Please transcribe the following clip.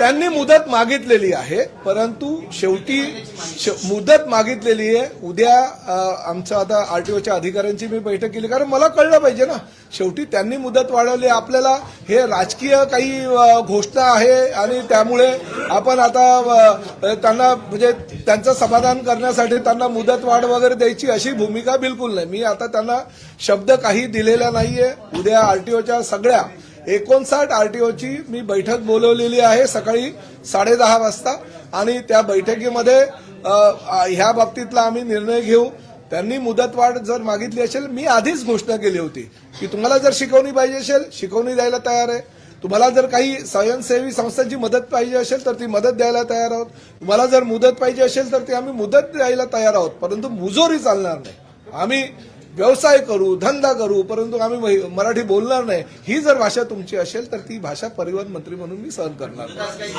त्यांनी मुदत मागितलेली आहे, परंतु शेवटी मुदत मागितलेली आहे. उद्या आमचं आता आरटीओच्या अधिकाऱ्यांची मी बैठक केली, कारण मला कळलं पाहिजे ना, शेवटी त्यांनी मुदत वाढवली. आपल्याला हे राजकीय काही घोषणा आहे आणि त्यामुळे आपण आता त्यांना म्हणजे त्यांचं समाधान करण्यासाठी त्यांना मुदत वाढ वगैरे द्यायची अशी भूमिका बिलकुल नाही. मी आता त्यांना शब्द काही दिलेला नाहीये. उद्या आरटीओच्या सगळ्या 59 आरटीओची मी बैठक बोलवलेली आहे सकाळी 10:30 वाजता आणि त्या बैठकीमध्ये ह्या बाबतीतला आम्ही निर्णय घेऊ. त्यांनी मुदतवाढ जर मागितली असेल, मी आधीच घोषणा केली होती की तुम्हाला जर शिकवणी पाहिजे असेल शिकवणी द्यायला तयार आहे. तुम्हाला जर काही स्वयंसेवी संस्थांची मदत पाहिजे असेल तर ती मदत द्यायला तयार आहोत. तुम्हाला जर मुदत पाहिजे असेल तर ती आम्ही मुदत द्यायला तयार आहोत, परंतु मुजोरी चालणार नाही. आम्ही व्यवसाय करू, धंदा करू, परंतु आम्ही मराठी बोलणार नाही. ही जर भाषा तुमची असेल तर ती भाषा परिवहन मंत्री म्हणून मी सहन करणार नाही.